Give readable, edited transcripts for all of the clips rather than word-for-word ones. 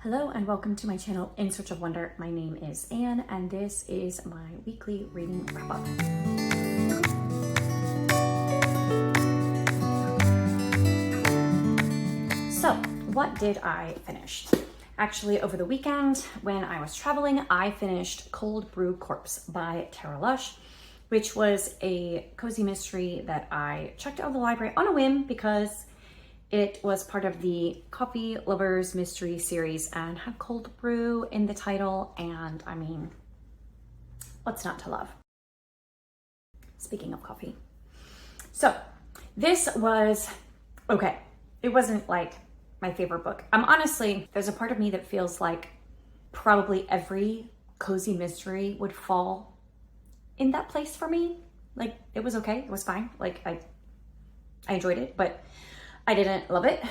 Hello and welcome to my channel In Search of Wonder. My name is Anne and this is my weekly reading wrap-up. So, what did I finish? Actually, over the weekend when I was traveling, I finished Cold Brew Corpse by Terri Lush, which was a cozy mystery that I checked out of the library on a whim because it was part of the Coffee Lovers Mystery series and had cold brew in the title, and I mean, what's not to love? Speaking of coffee. So, this was okay. It wasn't like my favorite book. Honestly, there's a part of me that feels like probably every cozy mystery would fall in that place for me. Like, it was okay, it was fine. Like, I enjoyed it, but I didn't love it.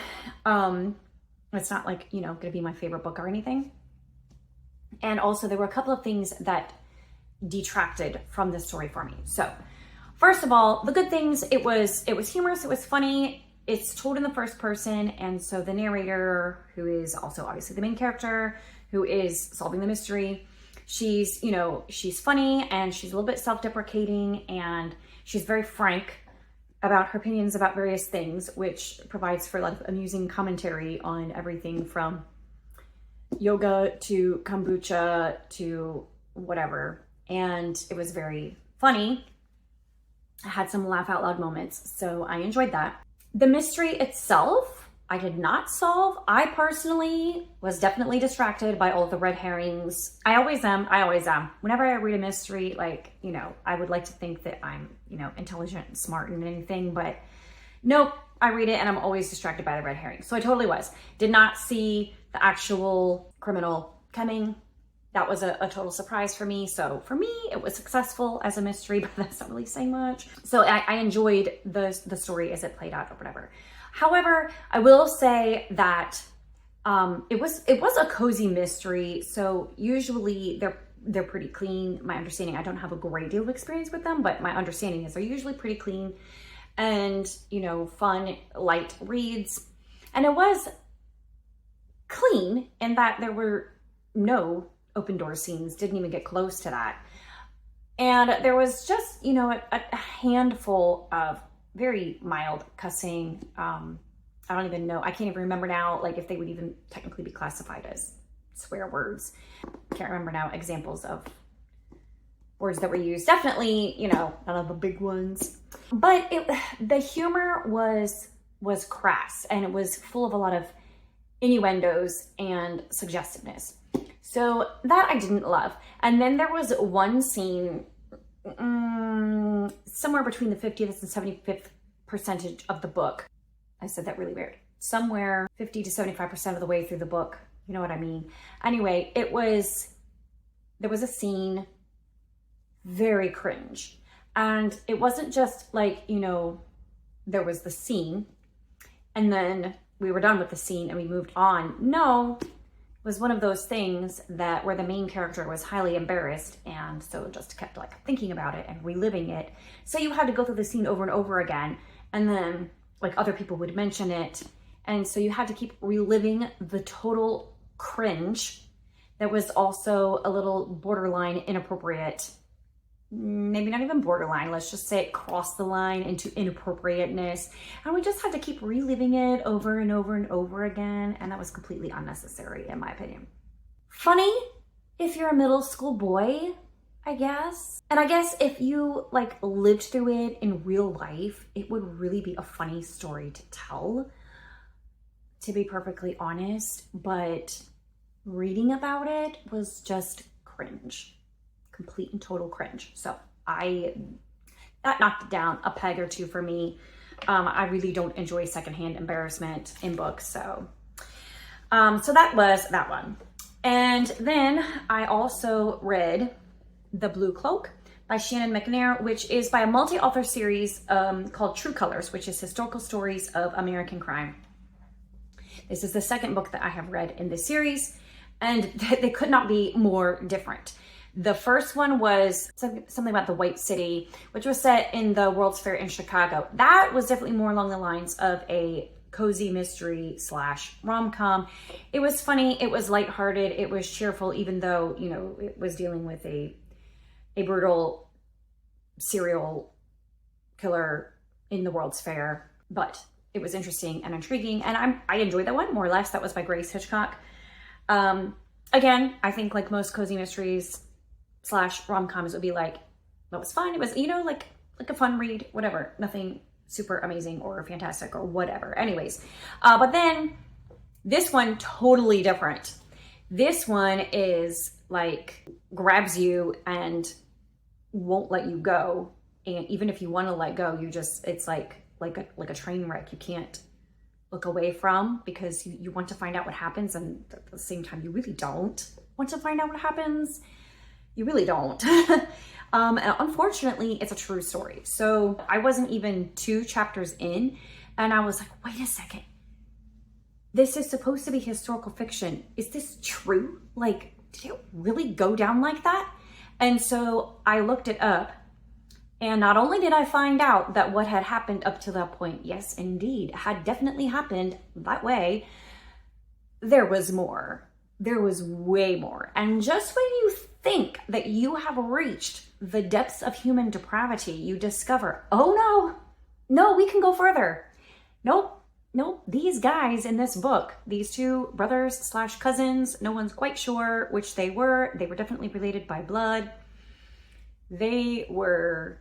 It's not like, you know, gonna be my favorite book or anything. And also there were a couple of things that detracted from the story for me. So first of all, the good things, it was humorous, it was funny, it's told in the first person. And so the narrator, who is also obviously the main character, who is solving the mystery, she's, you know, she's funny and she's a little bit self-deprecating and she's very frank about her opinions about various things, which provides for a lot of amusing commentary on everything from yoga to kombucha to whatever. And it was very funny. I had some laugh out loud moments, so I enjoyed that. The mystery itself, I did not solve. I personally was definitely distracted by all the red herrings. I always am. Whenever I read a mystery, like, you know, I would like to think that I'm, you know, intelligent and smart and anything, but nope, I read it and I'm always distracted by the red herrings. So I totally was. Did not see the actual criminal coming. That was a total surprise for me. So for me, it was successful as a mystery, but that's not really saying much. So I enjoyed the story as it played out or whatever. However, I will say that it was a cozy mystery. So usually they're pretty clean. My understanding, I don't have a great deal of experience with them, but my understanding is they're usually pretty clean and, you know, fun, light reads. And it was clean in that there were no open door scenes, didn't even get close to that. And there was just, you know, a handful of very mild cussing. I don't even know. I can't even remember now, like, if they would even technically be classified as swear words. Can't remember now examples of words that were used. Definitely, you know, none of the big ones. But the humor was crass and it was full of a lot of innuendos and suggestiveness. So that I didn't love. And then there was one scene somewhere between the 50th and 75th percentage of the book. I said that really weird. Somewhere 50 to 75% of the way through the book. You know what I mean? Anyway, there was a scene, very cringe. And it wasn't just like, you know, there was the scene and then we were done with the scene and we moved on. No, was one of those things that where the main character was highly embarrassed and so just kept like thinking about it and reliving it. So you had to go through the scene over and over again, and then like other people would mention it. And so you had to keep reliving the total cringe that was also a little borderline inappropriate. Maybe not even borderline, let's just say it crossed the line into inappropriateness. And we just had to keep reliving it over and over and over again. And that was completely unnecessary in my opinion. Funny if you're a middle school boy, I guess. And I guess if you like lived through it in real life, it would really be a funny story to tell, to be perfectly honest. But reading about it was just cringe. Complete and total cringe. So that knocked it down a peg or two for me. I really don't enjoy secondhand embarrassment in books. So that was that one. And then I also read The Blue Cloak by Shannon McNear, which is by a multi-author series called True Colors, which is historical stories of American crime. This is the second book that I have read in this series, and they could not be more different. The first one was something about the White City, which was set in the World's Fair in Chicago. That was definitely more along the lines of a cozy mystery slash rom-com. It was funny, it was lighthearted, it was cheerful, even though, you know, it was dealing with a brutal serial killer in the World's Fair. But it was interesting and intriguing, and I enjoyed that one more or less. That was by Grace Hitchcock. Again, I think like most cozy mysteries slash rom-coms would be like, that was fun. It was, you know, like a fun read, whatever. Nothing super amazing or fantastic or whatever. Anyways, but then this one, totally different. This one is like grabs you and won't let you go. And even if you want to let go, you just, it's like a train wreck you can't look away from, because you want to find out what happens, and at the same time you really don't want to find out what happens. You really don't. And unfortunately, it's a true story. So I wasn't even 2 chapters in, and I was like, wait a second. This is supposed to be historical fiction. Is this true? Like, did it really go down like that? And so I looked it up, and not only did I find out that what had happened up to that point, yes, indeed, had definitely happened that way, there was more. There was way more. And just when you think that you have reached the depths of human depravity, you discover, oh no, we can go further. Nope. These guys in this book, these 2 brothers slash cousins, no one's quite sure which they were. They were definitely related by blood. They were,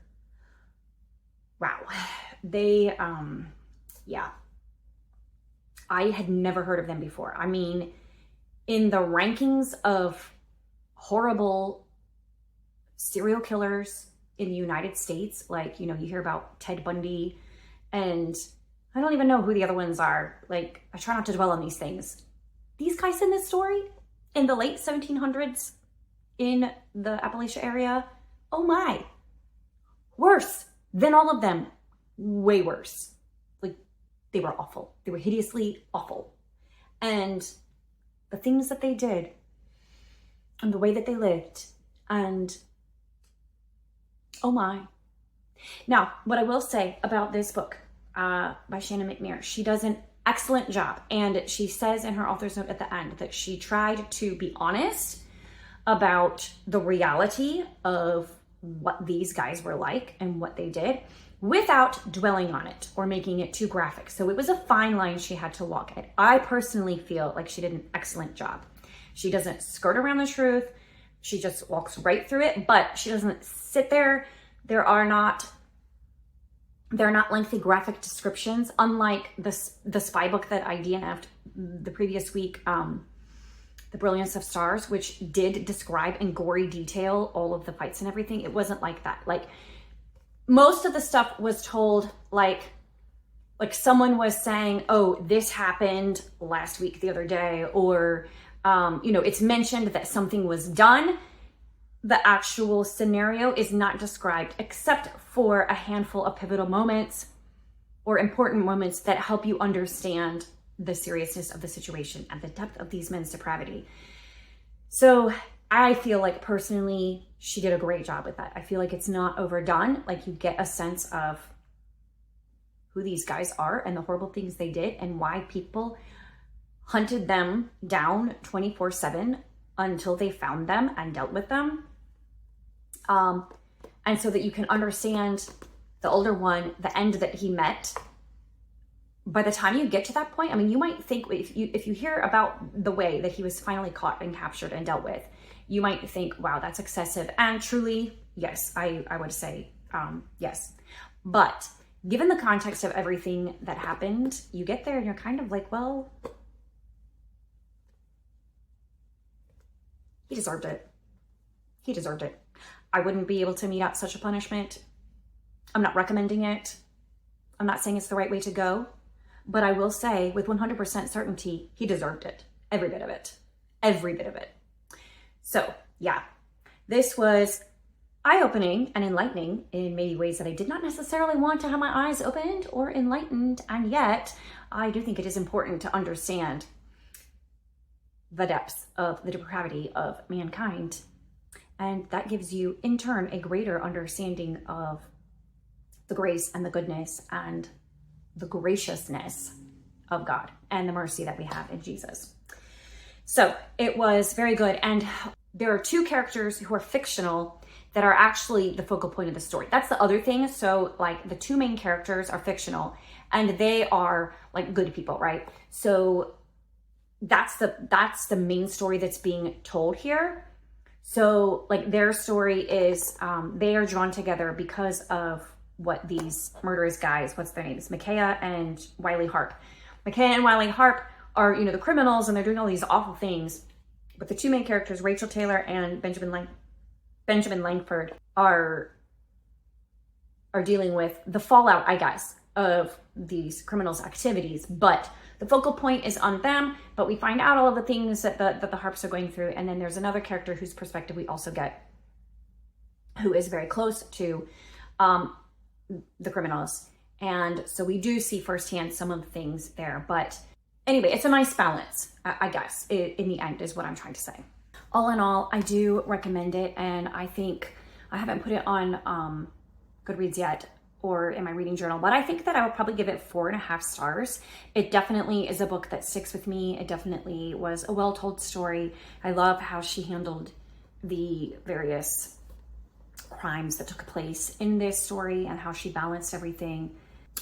wow. They, yeah. I had never heard of them before. I mean, in the rankings of horrible serial killers in the United States, like, you know, you hear about Ted Bundy, and I don't even know who the other ones are. Like, I try not to dwell on these things. These guys in this story, in the late 1700s, in the Appalachia area, oh my, worse than all of them. Way worse. Like, they were awful. They were hideously awful. And the things that they did, and the way that they lived, and oh my. Now, what I will say about this book by Shannon McNear, she does an excellent job. And she says in her author's note at the end that she tried to be honest about the reality of what these guys were like and what they did, without dwelling on it or making it too graphic. So it was a fine line she had to walk at. I personally feel like she did an excellent job. She doesn't skirt around the truth. She just walks right through it, but she doesn't sit there. They're not lengthy graphic descriptions, unlike the spy book that I DNF'd the previous week, The Brilliance of Stars, which did describe in gory detail all of the fights and everything. It wasn't like that. Like, most of the stuff was told like someone was saying, oh, this happened last week, the other day, or, you know, it's mentioned that something was done. The actual scenario is not described, except for a handful of pivotal moments or important moments that help you understand the seriousness of the situation and the depth of these men's depravity. So I feel like personally, she did a great job with that. I feel like it's not overdone. Like, you get a sense of who these guys are and the horrible things they did and why people hunted them down 24/7 until they found them and dealt with them. And so that you can understand the older one, the end that he met. By the time you get to that point, I mean, you might think, if you hear about the way that he was finally caught and captured and dealt with, you might think, wow, that's excessive. And truly, yes, I would say yes. But given the context of everything that happened, you get there and you're kind of like, well, he deserved it. He deserved it. I wouldn't be able to mete out such a punishment. I'm not recommending it. I'm not saying it's the right way to go. But I will say with 100% certainty, he deserved it. Every bit of it. Every bit of it. So, yeah. This was eye-opening and enlightening in many ways that I did not necessarily want to have my eyes opened or enlightened. And yet, I do think it is important to understand the depths of the depravity of mankind. And that gives you, in turn, a greater understanding of the grace and the goodness and the graciousness of God and the mercy that we have in Jesus. So it was very good. And there are two characters who are fictional that are actually the focal point of the story. That's the other thing. So like the two main characters are fictional and they are like good people, right? So that's the main story that's being told here. So like their story is, they are drawn together because of what these murderous guys, what's their names? Micaiah and Wiley Harp. Micaiah and Wiley Harp are, you know, the criminals and they're doing all these awful things. But the two main characters, Rachel Taylor and Benjamin Langford, are dealing with the fallout, I guess, of these criminals' activities. But the focal point is on them, but we find out all of the things that the Harps are going through. And then there's another character whose perspective we also get, who is very close to the criminals. And so we do see firsthand some of the things there. But anyway, it's a nice balance, I guess, in the end is what I'm trying to say. All in all, I do recommend it. And I think I haven't put it on Goodreads yet or in my reading journal, but I think that I would probably give it 4.5 stars. It definitely is a book that sticks with me. It definitely was a well-told story. I love how she handled the various crimes that took place in this story and how she balanced everything.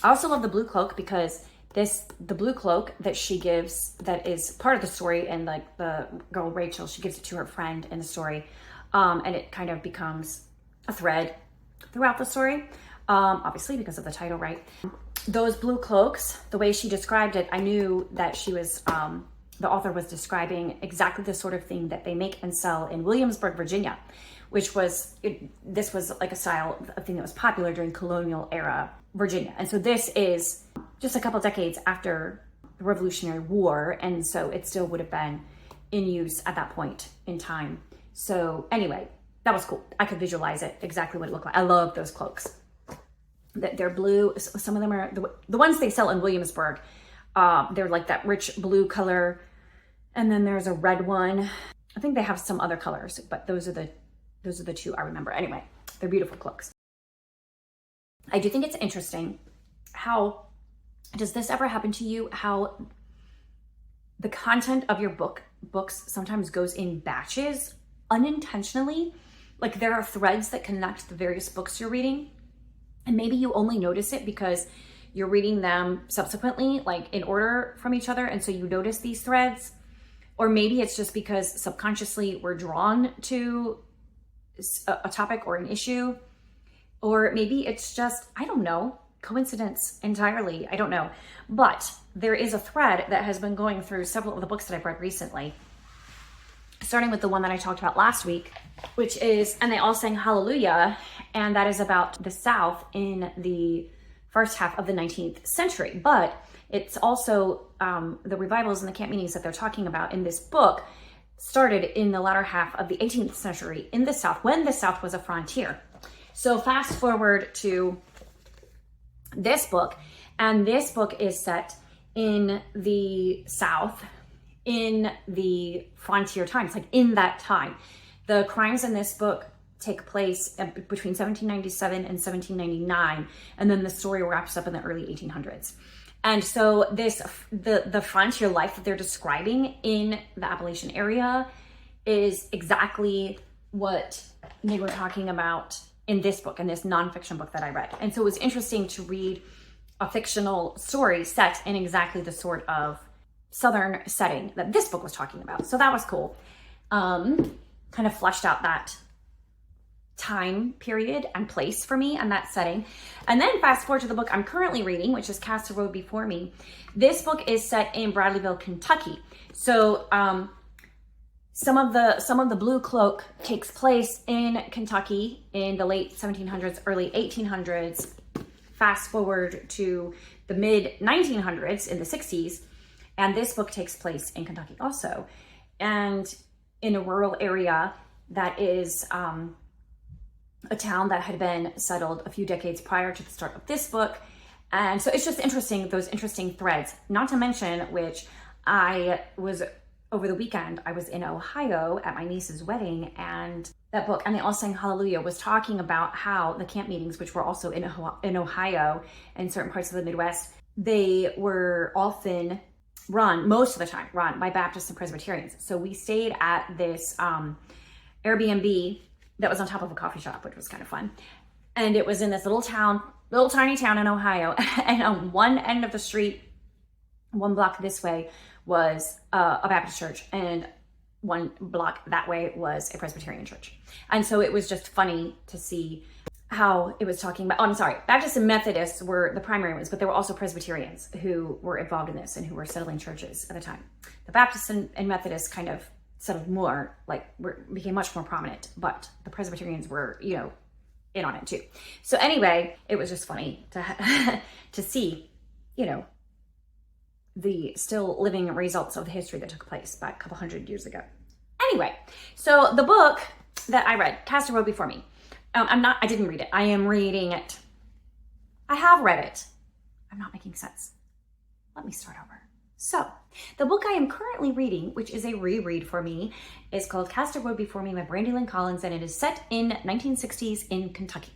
I also love the blue cloak because the blue cloak that she gives, that is part of the story, and like the girl Rachel, she gives it to her friend in the story, and it kind of becomes a thread throughout the story, obviously because of the title, right? Those blue cloaks, the way she described it, I knew that she was, the author was describing exactly the sort of thing that they make and sell in Williamsburg, Virginia, which was, this was like a style of thing that was popular during colonial era Virginia. And so this is just a couple decades after the Revolutionary War. And so it still would have been in use at that point in time. So anyway, that was cool. I could visualize it, exactly what it looked like. I love those cloaks. They're blue. Some of them are, the ones they sell in Williamsburg, they're like that rich blue color. And then there's a red one. I think they have some other colors, but those are the two I remember. Anyway, they're beautiful cloaks. I do think it's interesting how, does this ever happen to you? How the content of your books sometimes goes in batches unintentionally. Like there are threads that connect the various books you're reading. And maybe you only notice it because you're reading them subsequently, like in order from each other. And so you notice these threads. Or maybe it's just because subconsciously we're drawn to a topic or an issue. Or maybe it's just, I don't know, coincidence entirely. I don't know. But there is a thread that has been going through several of the books that I've read recently. Starting with the one that I talked about last week, which is And They All Sang Hallelujah. And that is about the South in the first half of the 19th century. But it's also the revivals and the camp meetings that they're talking about in this book started in the latter half of the 18th century in the South, when the South was a frontier. So fast forward to this book, and this book is set in the South in the frontier times, like in that time. The crimes in this book take place between 1797 and 1799, and then the story wraps up in the early 1800s. And so the frontier life that they're describing in the Appalachian area is exactly what they were talking about in this book, in this nonfiction book that I read. And so it was interesting to read a fictional story set in exactly the sort of Southern setting that this book was talking about. So that was cool. Kind of fleshed out that time period and place for me and that setting. And then fast forward to the book I'm currently reading, which is Cast a Road Before Me. This book is set in Bradleyville, Kentucky. So some of the Blue Cloak takes place in Kentucky in the late 1700s, early 1800s. Fast forward to the mid 1900s in the 60s. And this book takes place in Kentucky also. And in a rural area that is a town that had been settled a few decades prior to the start of this book. And so it's just interesting, those interesting threads, not to mention which over the weekend, I was in Ohio at my niece's wedding, and that book, And They All Sang Hallelujah, was talking about how the camp meetings, which were also in Ohio and certain parts of the Midwest, they were often most of the time run by Baptists and Presbyterians. So we stayed at this Airbnb that was on top of a coffee shop, which was kind of fun. And it was in this little tiny town in Ohio. And on one end of the street, one block this way, was a Baptist church, and one block that way was a Presbyterian church. And so it was just funny to see how it was talking about, Baptists and Methodists were the primary ones, but there were also Presbyterians who were involved in this and who were settling churches at the time. The Baptists and Methodists kind of settled more, became much more prominent, but the Presbyterians were, in on it too. So anyway, it was just funny to to see, the still living results of the history that took place back a couple hundred years ago. Anyway, so the book that I read, Cast a Road Before Me, I didn't read it. I am reading it. I have read it. I'm not making sense. Let me start over. So, the book I am currently reading, which is a reread for me, is called Cast a Road Before Me by Brandilyn Collins, and it is set in 1960s in Kentucky,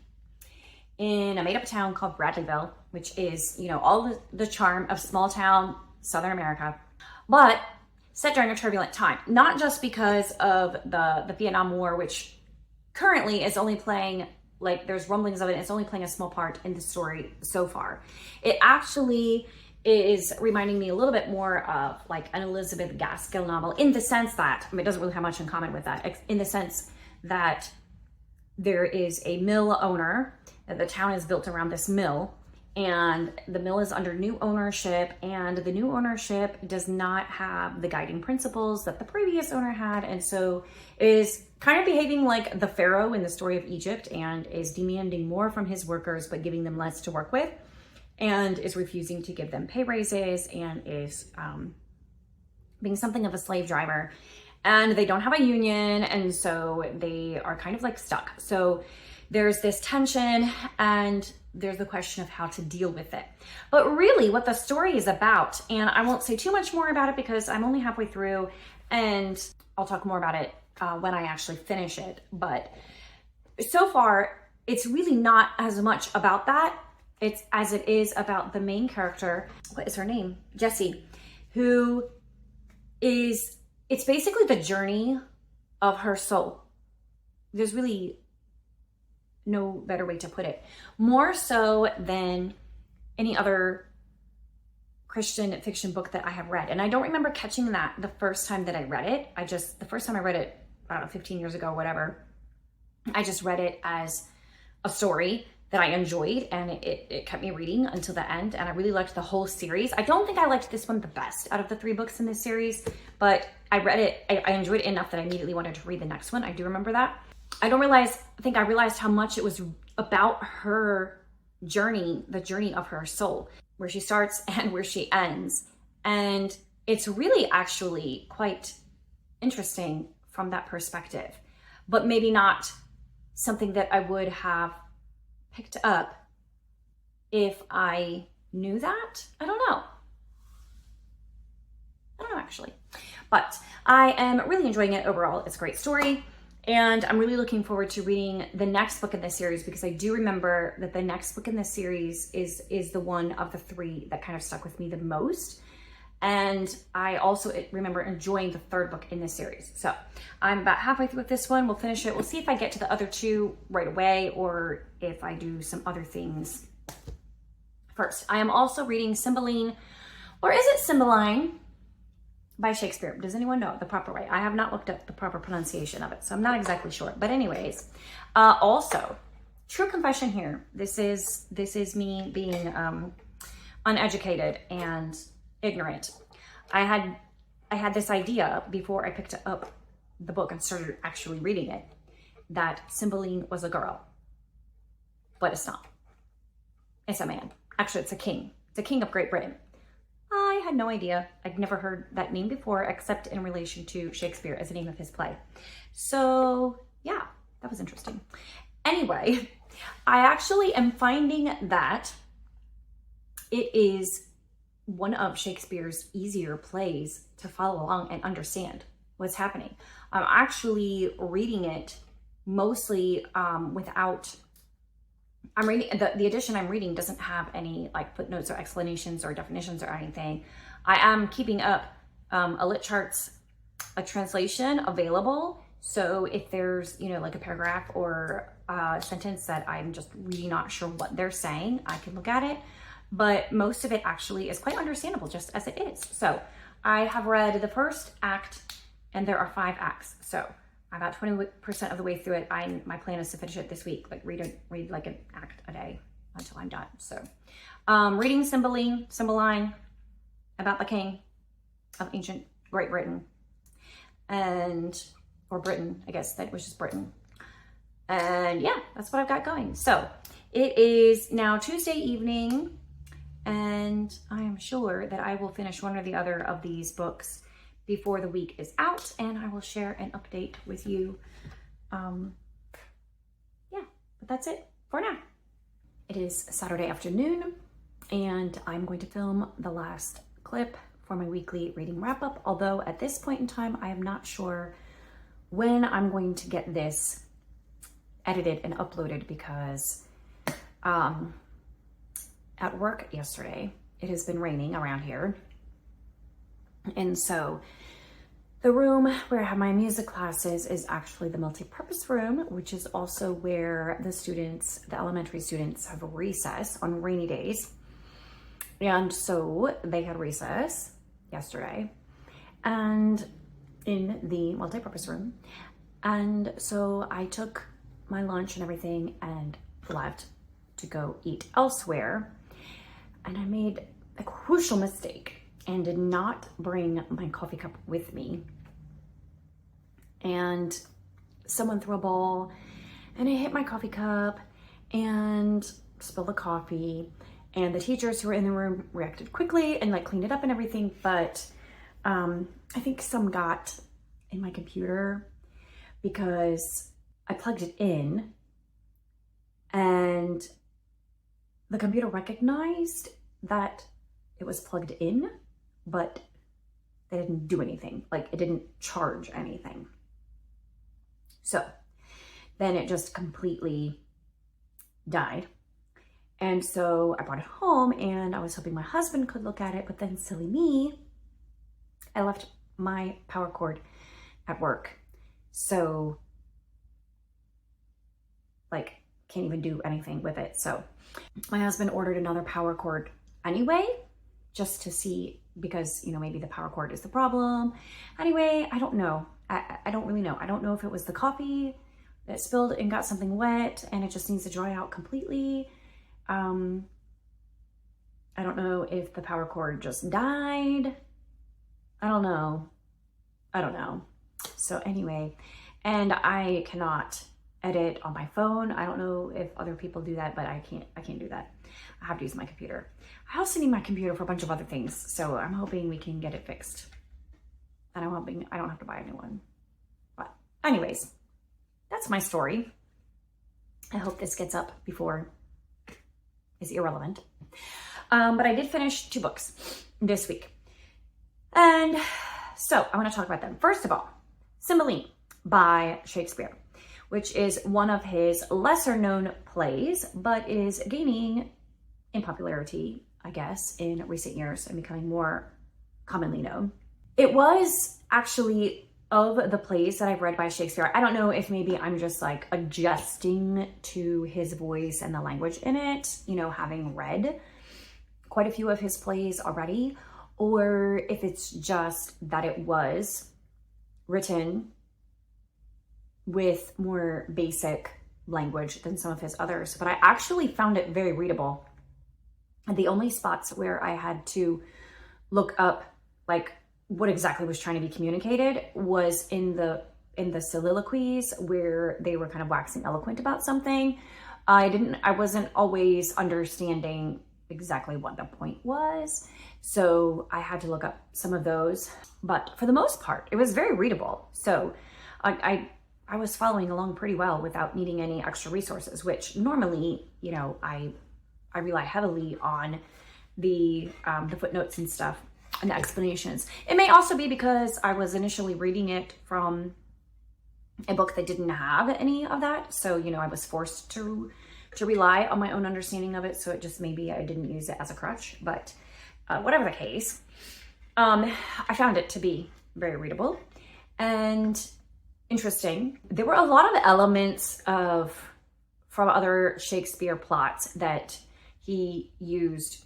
in a made-up town called Bradleyville, which is, all the charm of small town Southern America, but set during a turbulent time. Not just because of the Vietnam War, which currently is only playing, there's rumblings of it, it's only playing a small part in the story so far. It actually is reminding me a little bit more of an Elizabeth Gaskell novel, in the sense that, it doesn't really have much in common with that, in the sense that there is a mill owner, that the town is built around this mill, and the mill is under new ownership, and the new ownership does not have the guiding principles that the previous owner had, and so is kind of behaving like the Pharaoh in the story of Egypt, and is demanding more from his workers but giving them less to work with, and is refusing to give them pay raises, and is being something of a slave driver. And they don't have a union, and so they are kind of stuck. So there's this tension, and there's the question of how to deal with it. But really what the story is about, and I won't say too much more about it because I'm only halfway through, and I'll talk more about it when I actually finish it. But so far, it's really not as much about that as it is about the main character. What is her name? Jessie, who is, it's basically the journey of her soul. There's really no better way to put it. More so than any other Christian fiction book that I have read. And I don't remember catching that the first time that I read it. The first time I read it, I don't know, 15 years ago, whatever, I just read it as a story that I enjoyed, and it kept me reading until the end, and I really liked the whole series. I don't think I liked this one the best out of the 3 books in this series, but I read it, I enjoyed it enough that I immediately wanted to read the next one. I do remember that. I think I realized how much it was about her journey, the journey of her soul, where she starts and where she ends. And it's really actually quite interesting from that perspective, but maybe not something that I would have picked up if I knew that. I don't know actually, but I am really enjoying it overall. It's a great story, and I'm really looking forward to reading the next book in this series, because I do remember that the next book in this series is the one of the 3 that kind of stuck with me the most. And I also remember enjoying the 3rd book in this series. So I'm about halfway through with this one. We'll finish it. We'll see if I get to the other 2 right away, or if I do some other things first. I am also reading Cymbeline, or is it Cymbeline, by Shakespeare. Does anyone know the proper way? I have not looked up the proper pronunciation of it, so I'm not exactly sure. But anyways, also, true confession here. This is me being uneducated and ignorant. I had this idea before I picked up the book and started actually reading it, that Cymbeline was a girl, but it's not. It's a man. Actually, it's a king. It's a king of Great Britain. I had no idea. I'd never heard that name before, except in relation to Shakespeare as the name of his play. So yeah, that was interesting. Anyway, I actually am finding that it is one of Shakespeare's easier plays to follow along and understand what's happening. I'm actually reading it mostly without I'm reading, the edition I'm reading doesn't have any like footnotes or explanations or definitions or anything. I am keeping up a Lit Charts translation available. So if there's, you know, like a paragraph or a sentence that I'm just really not sure what they're saying, I can look at it. But most of it actually is quite understandable just as it is. So I have read the first act and there are 5 acts. So I'm about 20% of the way through it. My plan is to finish it this week, like read like an act a day until I'm done. So reading Cymbeline, about the king of ancient Great Britain, or Britain, I guess that was just Britain. And yeah, that's what I've got going. So it is now Tuesday evening, and I am sure that I will finish one or the other of these books before the week is out, and I will share an update with you. Yeah, but that's it for now. It is Saturday afternoon, and I'm going to film the last clip for my weekly reading wrap-up, although at this point in time, I am not sure when I'm going to get this edited and uploaded, because at work yesterday, it has been raining around here. And so the room where I have my music classes is actually the multi-purpose room, which is also where the students, the elementary students, have a recess on rainy days. And so they had recess yesterday and in the multi-purpose room. And so I took my lunch and everything and left to go eat elsewhere. And I made a crucial mistake and did not bring my coffee cup with me. And someone threw a ball and it hit my coffee cup and spilled the coffee. And the teachers who were in the room reacted quickly and like cleaned it up and everything. But I think some got in my computer because I plugged it in and the computer recognized that it was plugged in, but they didn't do anything. Like it didn't charge anything. So then it just completely died. And so I brought it home and I was hoping my husband could look at it, but then silly me, I left my power cord at work. So like can't even do anything with it. So my husband ordered another power cord anyway, just to see, because, you know, maybe the power cord is the problem. Anyway, I don't know. I don't really know. I don't know if it was the coffee that spilled and got something wet and it just needs to dry out completely. I don't know if the power cord just died. I don't know. So anyway, and I cannot edit on my phone. I don't know if other people do that, but I can't do that. I have to use my computer. I also need my computer for a bunch of other things. So I'm hoping we can get it fixed. And I'm hoping I don't have to buy a new one. But anyways, that's my story. I hope this gets up before it's irrelevant. But I did finish 2 books this week. And so I want to talk about them. First of all, Cymbeline by Shakespeare, which is one of his lesser known plays, but is gaining in popularity, I guess, in recent years and becoming more commonly known. It was actually, of the plays that I've read by Shakespeare, I don't know if maybe I'm just like adjusting to his voice and the language in it, you know, having read quite a few of his plays already, or if it's just that it was written with more basic language than some of his others. But I actually found it very readable. And the only spots where I had to look up like what exactly was trying to be communicated was in the soliloquies where they were kind of waxing eloquent about something. I wasn't always understanding exactly what the point was. So I had to look up some of those, but for the most part, it was very readable. So I was following along pretty well without needing any extra resources, which normally, you know, I rely heavily on the footnotes and stuff and the explanations. It may also be because I was initially reading it from a book that didn't have any of that. So, you know, I was forced to to rely on my own understanding of it. So it just, maybe I didn't use it as a crutch, but whatever the case, I found it to be very readable and interesting. There were a lot of elements from other Shakespeare plots that he used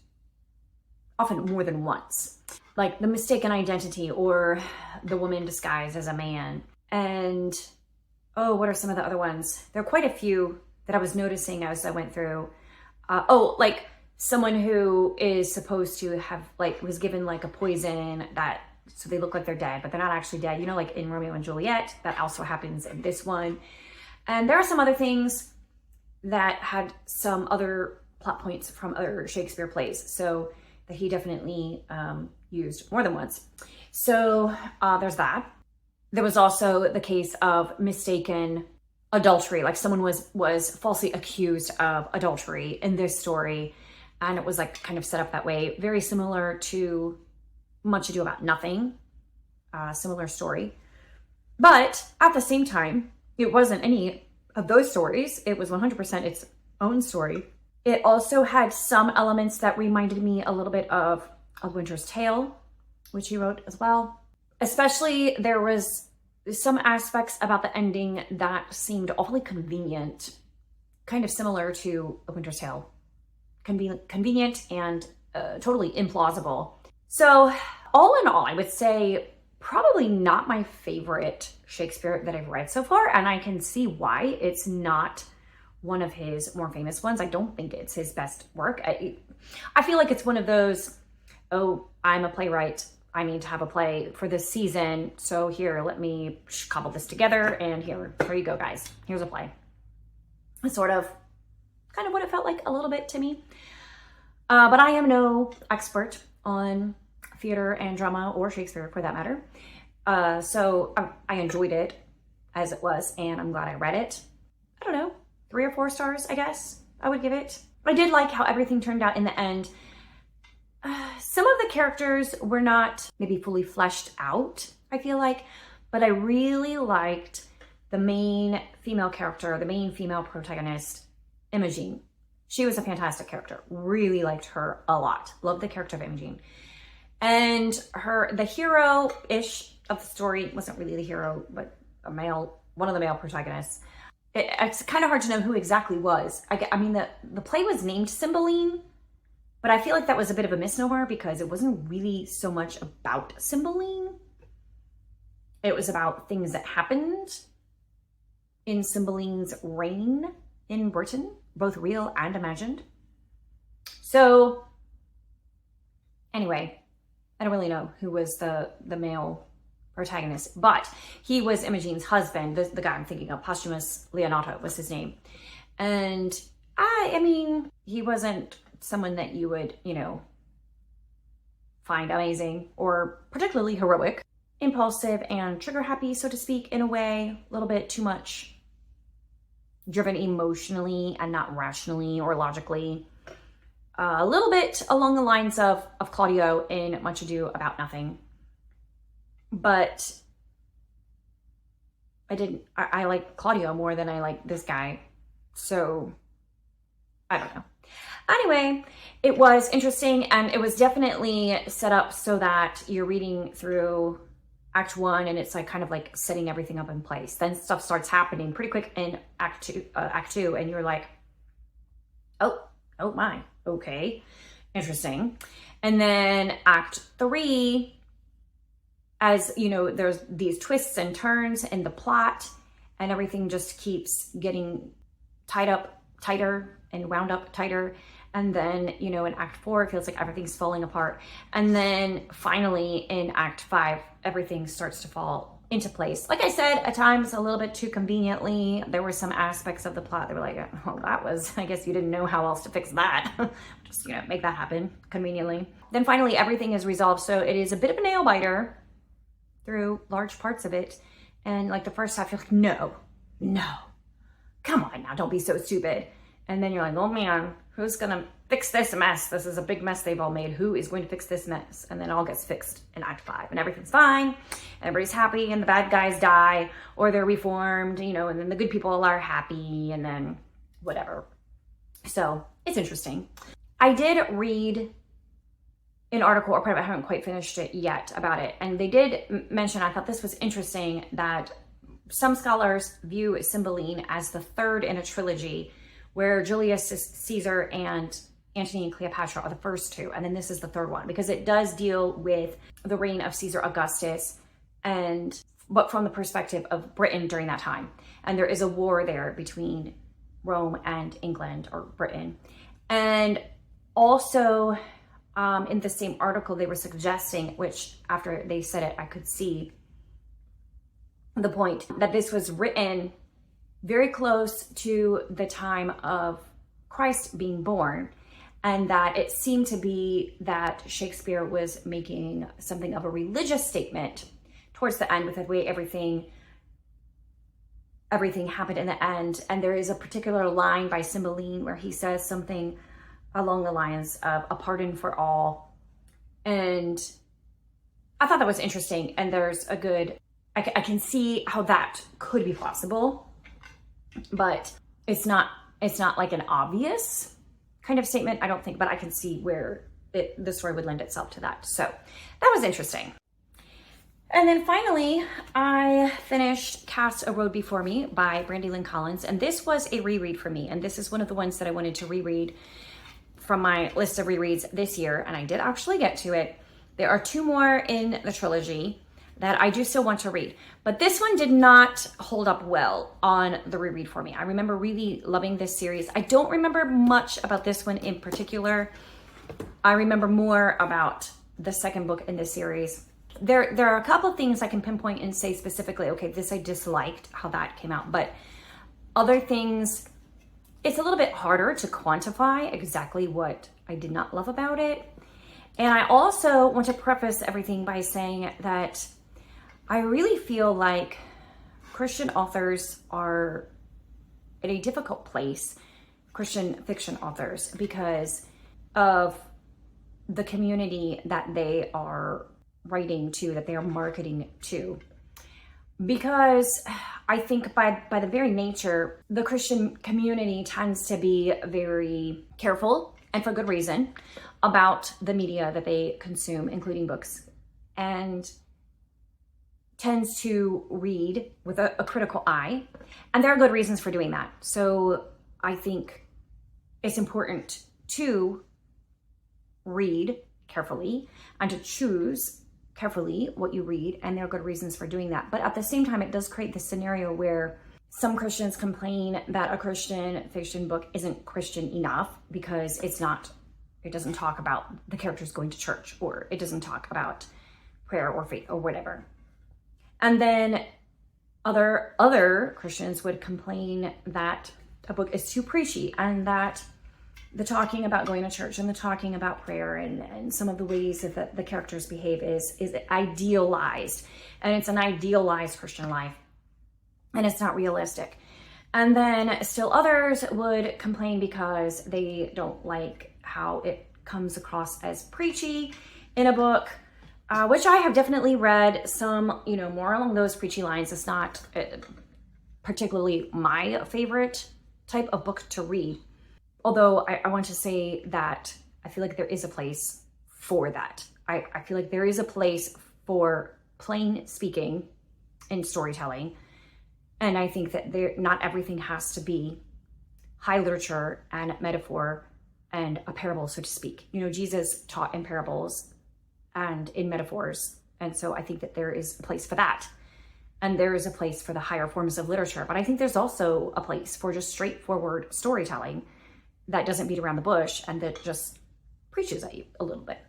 often more than once, like the mistaken identity or the woman disguised as a man. And oh, what are some of the other ones? There are quite a few that I was noticing as I went through. Like someone who is supposed to have, like, was given like a poison that, so they look like they're dead, but they're not actually dead. You know, like in Romeo and Juliet, that also happens in this one. And there are some other things that had some other plot points from other Shakespeare plays, so that he definitely used more than once. So there's that. There was also the case of mistaken adultery, like someone was falsely accused of adultery in this story, and it was like kind of set up that way, very similar to Much Ado About Nothing, similar story. But at the same time, it wasn't any of those stories. It was 100% its own story. It also had some elements that reminded me a little bit of A Winter's Tale, which he wrote as well. Especially, there was some aspects about the ending that seemed awfully convenient, kind of similar to A Winter's Tale. Convenient and totally implausible. So all in all, I would say probably not my favorite Shakespeare that I've read so far, and I can see why. It's not one of his more famous ones. I don't think it's his best work. I feel like it's one of those, oh, I'm a playwright, I need to have a play for this season, so here, let me cobble this together, and here you go, guys. Here's a play. It's sort of kind of what it felt like a little bit to me. But I am no expert on theater and drama, or Shakespeare for that matter. So I enjoyed it as it was, and I'm glad I read it. I don't know, 3 or 4 stars, I guess I would give it. I did like how everything turned out in the end. Some of the characters were not maybe fully fleshed out, I feel like, but I really liked the main female character, the main female protagonist, Imogen. She was a fantastic character. Really liked her a lot. Loved the character of Imogen. And the hero-ish of the story wasn't really the hero, but one of the male protagonists. It's kind of hard to know who exactly was. I mean, the play was named Cymbeline, but I feel like that was a bit of a misnomer because it wasn't really so much about Cymbeline. It was about things that happened in Cymbeline's reign in Britain, both real and imagined. So anyway, I don't really know who was the male protagonist, but he was Imogen's husband, the guy I'm thinking of, Posthumus Leonato was his name. And I mean, he wasn't someone that you would, find amazing or particularly heroic. Impulsive and trigger happy, so to speak, in a way, a little bit too much driven emotionally and not rationally or logically. A little bit along the lines of Claudio in Much Ado About Nothing. But I like Claudio more than I like this guy. So, I don't know. Anyway, it was interesting, and it was definitely set up so that you're reading through Act 1 and it's like kind of like setting everything up in place. Then stuff starts happening pretty quick in Act 2, and you're like, oh my, okay, interesting. And then Act 3, as you know, there's these twists and turns in the plot, and everything just keeps getting tighter and wound up tighter. And then, in Act 4, it feels like everything's falling apart. And then finally in Act 5, everything starts to fall into place. Like I said, at times a little bit too conveniently. There were some aspects of the plot that were like, oh, that was, I guess you didn't know how else to fix that. Just, make that happen conveniently. Then finally, everything is resolved. So it is a bit of a nail biter through large parts of it. And like the first half, you're like, no, come on now, don't be so stupid. And then you're like, oh man, who's gonna fix this mess? This is a big mess they've all made. Who is going to fix this mess? And then it all gets fixed in Act 5 and everything's fine. Everybody's happy and the bad guys die or they're reformed, and then the good people are happy and then whatever. So it's interesting. I did read an article, or I haven't quite finished it yet, about it. And they did mention, I thought this was interesting, that some scholars view Cymbeline as the third in a trilogy, where Julius Caesar and Antony and Cleopatra are the first two. And then this is the third one, because it does deal with the reign of Caesar Augustus, but from the perspective of Britain during that time. And there is a war there between Rome and England, or Britain. And also, in the same article, they were suggesting, which after they said it, I could see the point, that this was written very close to the time of Christ being born, and that it seemed to be that Shakespeare was making something of a religious statement towards the end, with the way everything happened in the end. And there is a particular line by Cymbeline where he says something along the lines of a pardon for all. And I thought that was interesting. And there's a good, I can see how that could be possible, but it's not like an obvious kind of statement, I don't think, but I can see where the story would lend itself to that. So that was interesting. And then finally, I finished Cast a Road Before Me by Brandilyn Collins. And this was a reread for me. And this is one of the ones that I wanted to reread from my list of rereads this year. And I did actually get to it. There are two more in the trilogy that I do still want to read. But this one did not hold up well on the reread for me. I remember really loving this series. I don't remember much about this one in particular. I remember more about the second book in this series. There are a couple things I can pinpoint and say specifically, okay, this I disliked how that came out. But other things, it's a little bit harder to quantify exactly what I did not love about it. And I also want to preface everything by saying that I really feel like Christian authors are in a difficult place, Christian fiction authors, because of the community that they are writing to, that they are marketing to. Because I think by the very nature, the Christian community tends to be very careful, and for good reason, about the media that they consume, including books, and tends to read with a critical eye. And there are good reasons for doing that. So I think it's important to read carefully and to choose carefully what you read, and there are good reasons for doing that. But at the same time, it does create this scenario where some Christians complain that a Christian fiction book isn't Christian enough because it doesn't talk about the characters going to church, or it doesn't talk about prayer or faith or whatever. And then other Christians would complain that a book is too preachy, and that the talking about going to church and the talking about prayer and some of the ways that the characters behave is idealized, and it's an idealized Christian life, and it's not realistic. And then still others would complain because they don't like how it comes across as preachy in a book, which I have definitely read some, more along those preachy lines. It's not particularly my favorite type of book to read. Although I want to say that I feel like there is a place for that. I feel like there is a place for plain speaking in storytelling. And I think that not everything has to be high literature and metaphor and a parable, so to speak. Jesus taught in parables and in metaphors. And so I think that there is a place for that. And there is a place for the higher forms of literature. But I think there's also a place for just straightforward storytelling that doesn't beat around the bush and that just preaches at you a little bit.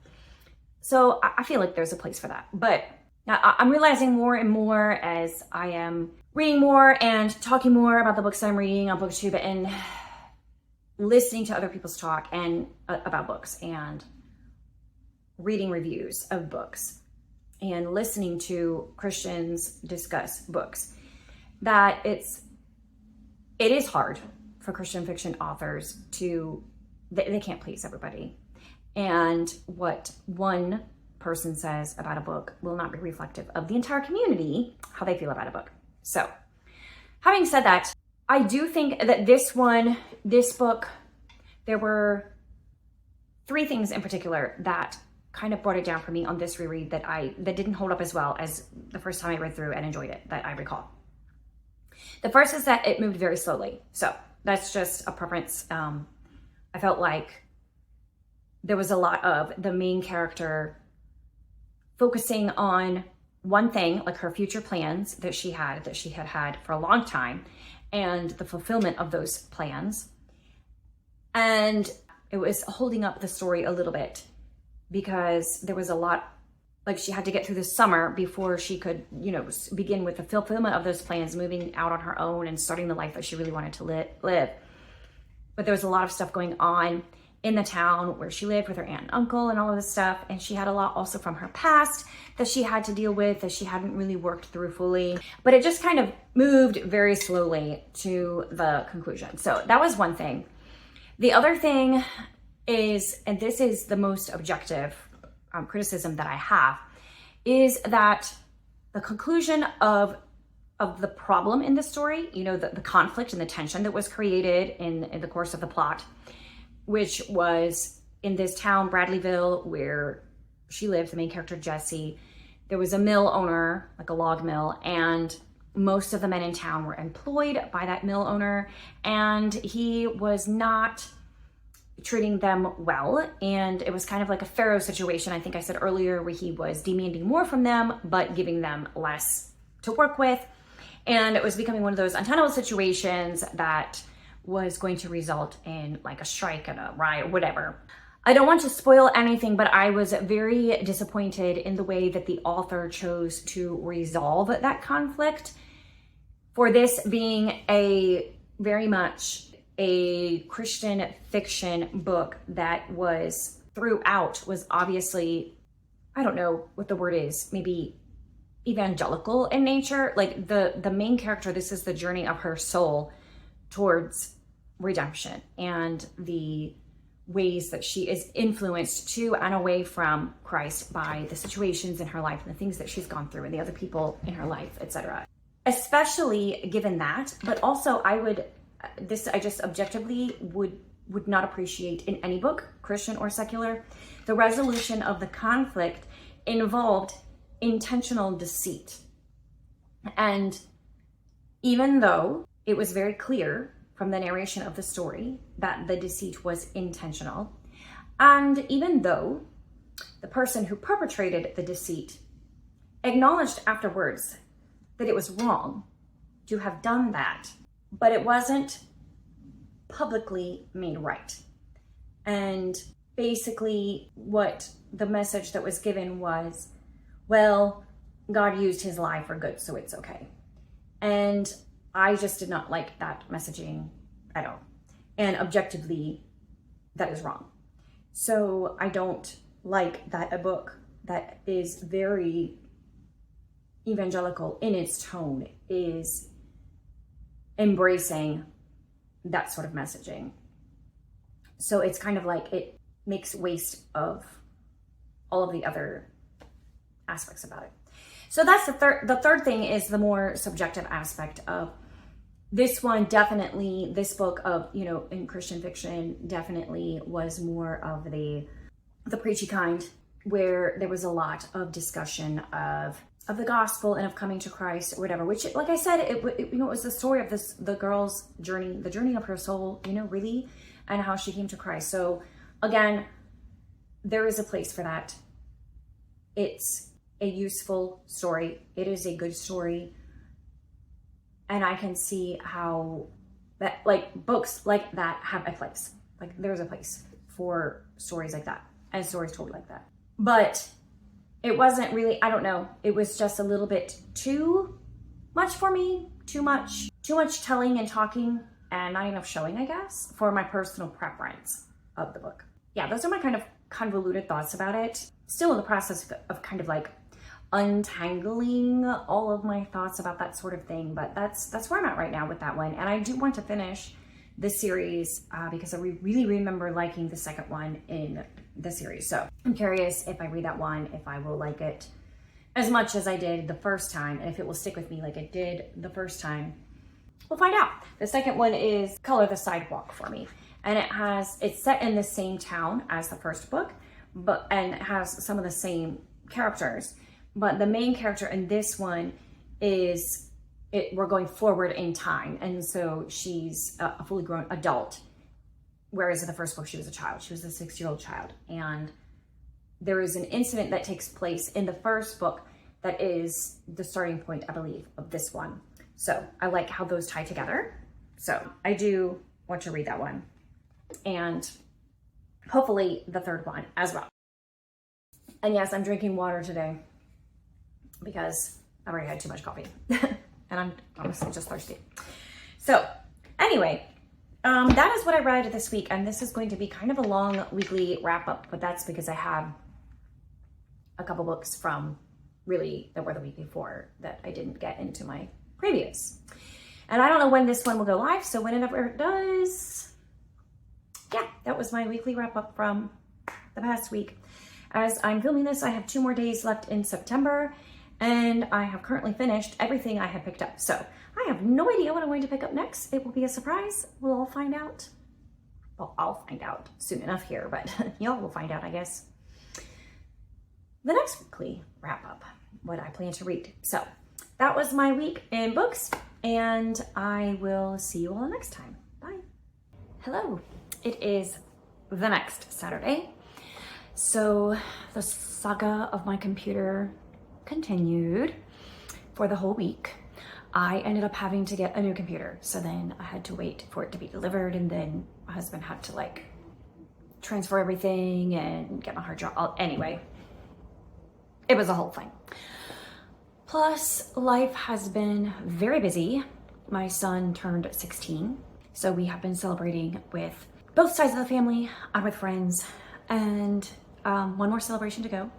So I feel like there's a place for that. But now I'm realizing more and more as I am reading more and talking more about the books I'm reading on BookTube, and listening to other people's talk and about books, and reading reviews of books, and listening to Christians discuss books, that it is hard for Christian fiction authors they can't please everybody. And what one person says about a book will not be reflective of the entire community, how they feel about a book. So, having said that, I do think that this book there were three things in particular that kind of brought it down for me on this reread that didn't hold up as well as the first time I read through and enjoyed it, that I recall. The first is that it moved very slowly. So that's just a preference. I felt like there was a lot of the main character focusing on one thing, like her future plans that she had for a long time, and the fulfillment of those plans. And it was holding up the story a little bit because there was a lot, like she had to get through the summer before she could, begin with the fulfillment of those plans, moving out on her own and starting the life that she really wanted to live. But there was a lot of stuff going on in the town where she lived with her aunt and uncle and all of this stuff. And she had a lot also from her past that she had to deal with that she hadn't really worked through fully. But it just kind of moved very slowly to the conclusion. So that was one thing. The other thing is, and this is the most objective criticism that I have, is that the conclusion of the problem in the story, the conflict and the tension that was created in the course of the plot, which was in this town, Bradleyville, where she lived, the main character, Jessie. There was a mill owner, like a log mill, and most of the men in town were employed by that mill owner, and he was not treating them well. And it was kind of like a Pharaoh situation, I think I said earlier, where he was demanding more from them, but giving them less to work with. And it was becoming one of those untenable situations that was going to result in like a strike and a riot, whatever. I don't want to spoil anything, but I was very disappointed in the way that the author chose to resolve that conflict. For this being a very much a Christian fiction book that was throughout was obviously, I don't know what the word is, maybe evangelical in nature. Like the main character, this is the journey of her soul towards redemption and the ways that she is influenced to and away from Christ by the situations in her life and the things that she's gone through and the other people in her life, etc. Especially given that, but also I just objectively would not appreciate in any book, Christian or secular, the resolution of the conflict involved intentional deceit. And even though it was very clear from the narration of the story that the deceit was intentional, and even though the person who perpetrated the deceit acknowledged afterwards that it was wrong to have done that, but it wasn't publicly made right. And basically what the message that was given was, well, God used his lie for good, so it's okay. And I just did not like that messaging at all. And objectively, that is wrong. So I don't like that a book that is very evangelical in its tone is embracing that sort of messaging. So it's kind of like it makes waste of all of the other aspects about it. So that's the third thing is the more subjective aspect of this one. Definitely this book of, in Christian fiction definitely was more of the preachy kind, where there was a lot of discussion of the gospel and of coming to Christ or whatever, which, like I said, it was the story of the girl's journey, the journey of her soul, really, and how she came to Christ. So again, there is a place for that. It's a useful story. It is a good story. And I can see how that, like, books like that have a place. Like, there's a place for stories like that and stories told like that. But it wasn't really, I don't know, it was just a little bit too much for me, too much telling and talking and not enough showing, I guess, for my personal preference of the book. Yeah, those are my kind of convoluted thoughts about it. Still in the process of kind of like untangling all of my thoughts about that sort of thing, but that's where I'm at right now with that one. And I do want to finish this series because I really remember liking the second one in the series. So I'm curious if I read that one, if I will like it as much as I did the first time, and if it will stick with me like it did the first time. We'll find out. The second one is Color the Sidewalk for me. and it's set in the same town as the first book, and it has some of the same characters. But the main character in this one we're going forward in time, and so she's a fully grown adult, whereas in the first book she was a child. She was a 6-year-old child, and there is an incident that takes place in the first book that is the starting point, I believe, of this one. So I like how those tie together. So I do want to read that one, and hopefully the third one as well. And yes, I'm drinking water today because I've already had too much coffee and I'm honestly just thirsty. So anyway, that is what I read this week, and this is going to be kind of a long weekly wrap up, but that's because I have a couple books from that were the week before that I didn't get into my previous. And I don't know when this one will go live, so whenever it does, yeah, that was my weekly wrap up from the past week. As I'm filming this, I have 2 more days left in September, and I have currently finished everything I have picked up. So I have no idea what I'm going to pick up next. It will be a surprise. We'll all find out. Well, I'll find out soon enough here, but y'all will find out, I guess, the next weekly wrap up, what I plan to read. So that was my week in books, and I will see you all next time. Bye. Hello. It is the next Saturday. So the saga of my computer continued for the whole week. I ended up having to get a new computer. So then I had to wait for it to be delivered, and then my husband had to like transfer everything and get my hard drive. Anyway, it was a whole thing. Plus, life has been very busy. My son turned 16, so we have been celebrating with both sides of the family. I'm with friends, and one more celebration to go.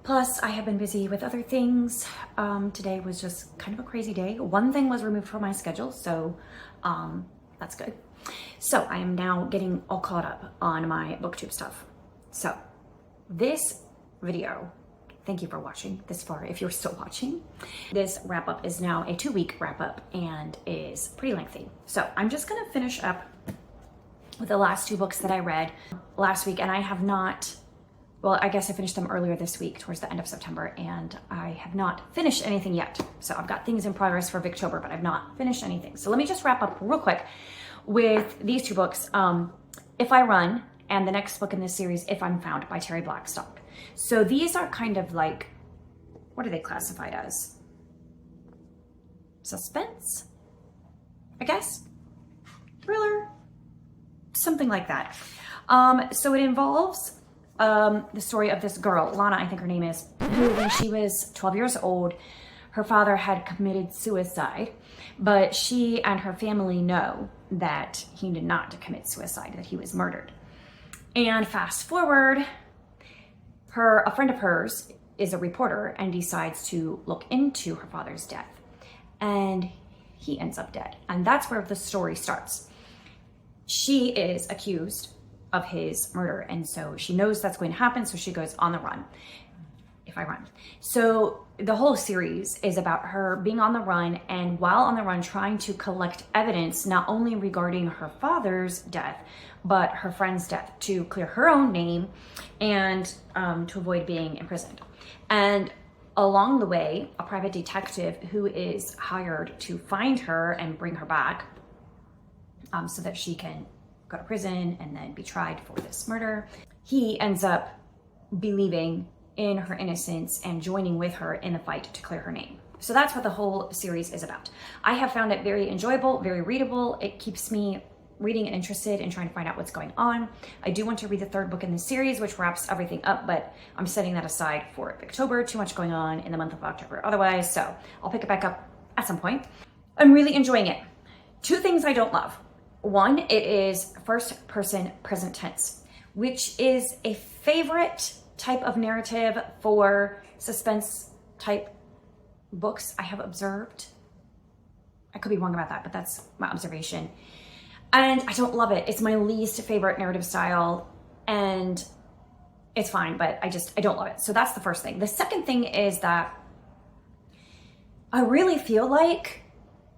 Plus, I have been busy with other things. Today was just kind of a crazy day. One thing was removed from my schedule, so that's good. So I am now getting all caught up on my booktube stuff. So this video, thank you for watching this far if you're still watching. This wrap up is now a 2-week wrap up and is pretty lengthy. So I'm just gonna finish up with the last 2 books that I read last week, and I have not, well, I guess I finished them earlier this week towards the end of September, and I have not finished anything yet. So I've got things in progress for Victober, but I've not finished anything. So let me just wrap up real quick with these 2 books, If I Run, and the next book in this series, If I'm Found, by Terri Blackstock. So these are kind of like, what are they classified as? Suspense, I guess? Thriller? Something like that. So it involves the story of this girl, Lana, I think her name is, who when she was 12 years old, her father had committed suicide, but she and her family know that he did not commit suicide, that he was murdered. And fast forward, a friend of hers is a reporter and decides to look into her father's death, and he ends up dead. And that's where the story starts. She is accused of his murder, and so she knows that's going to happen, so she goes on the run. If I Run. So the whole series is about her being on the run, and while on the run trying to collect evidence not only regarding her father's death but her friend's death, to clear her own name and to avoid being imprisoned. And along the way, a private detective who is hired to find her and bring her back so that she can go to prison and then be tried for this murder, he ends up believing in her innocence and joining with her in the fight to clear her name. So that's what the whole series is about. I have found it very enjoyable, very readable. It keeps me reading and interested in trying to find out what's going on. I do want to read the 3rd book in the series, which wraps everything up, but I'm setting that aside for October. Too much going on in the month of October otherwise, so I'll pick it back up at some point. I'm really enjoying it. 2 things I don't love. One, it is first person present tense, which is a favorite type of narrative for suspense type books I have observed. I could be wrong about that, but that's my observation. And I don't love it. It's my least favorite narrative style, and it's fine, but I don't love it. So that's the first thing. The second thing is that I really feel like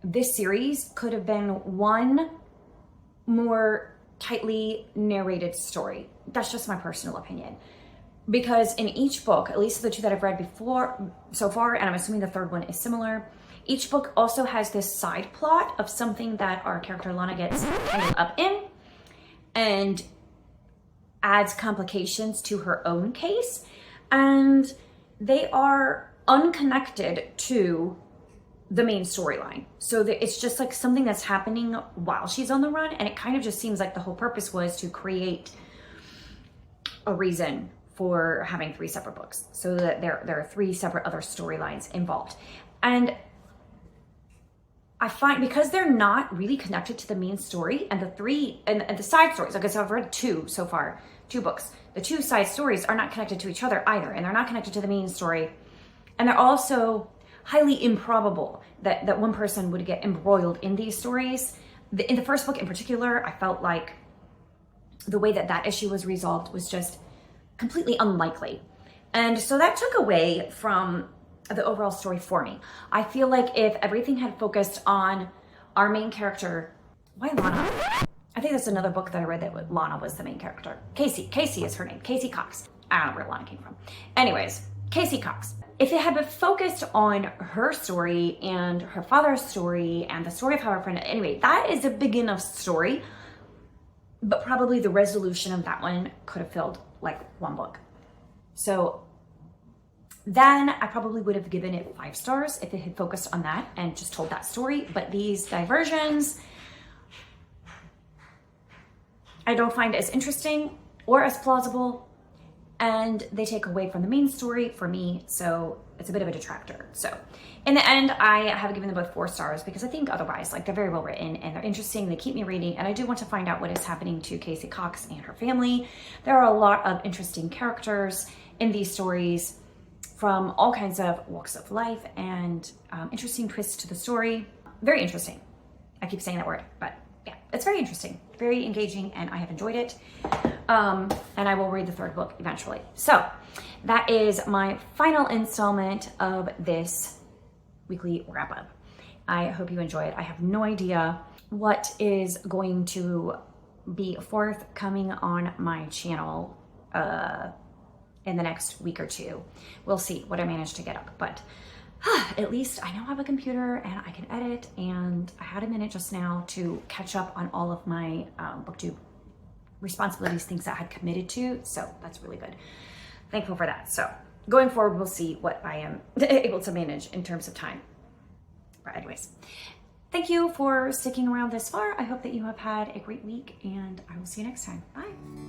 this series could have been one more tightly narrated story. That's just my personal opinion. Because in each book, at least the two that I've read before so far, and I'm assuming the third one is similar, each book also has this side plot of something that our character Lana gets tangled up in and adds complications to her own case. And they are unconnected to the main storyline. So that it's just like something that's happening while she's on the run. And it kind of just seems like the whole purpose was to create a reason for having 3 separate books, so that there are 3 separate other storylines involved. And I find, because they're not really connected to the main story, and the side stories, like I said, I've read 2 so far, 2 books. The 2 side stories are not connected to each other either, and they're not connected to the main story. And they're also highly improbable that one person would get embroiled in these stories. In the first book in particular, I felt like the way that issue was resolved was just completely unlikely. And so that took away from the overall story for me. I feel like if everything had focused on our main character, why Lana? I think that's another book that I read that Lana was the main character. Casey is her name, Casey Cox. I don't know where Lana came from. Anyways, Casey Cox. If it had been focused on her story and her father's story and the story of how her friend, anyway, that is a big enough story, but probably the resolution of that one could have filled like 1 book. So then I probably would have given it 5 stars if it had focused on that and just told that story. But these diversions, I don't find as interesting or as plausible, and they take away from the main story for me, so it's a bit of a detractor. So in the end, I have given them both 4 stars because I think otherwise, like, they're very well written and they're interesting, they keep me reading, and I do want to find out what is happening to Casey Cox and her family. There are a lot of interesting characters in these stories from all kinds of walks of life and interesting twists to the story. Very interesting. I keep saying that word, but yeah, it's very interesting, very engaging, and I have enjoyed it. And I will read the 3rd book eventually. So that is my final installment of this weekly wrap up. I hope you enjoy it. I have no idea what is going to be forthcoming on my channel in the next week or 2. We'll see what I manage to get up, but at least I now have a computer and I can edit, and I had a minute just now to catch up on all of my booktube responsibilities, things that I had committed to, so that's really good. Thankful for that. So going forward, we'll see what I am able to manage in terms of time. But anyways, thank you for sticking around this far. I hope that you have had a great week, and I will see you next time. Bye.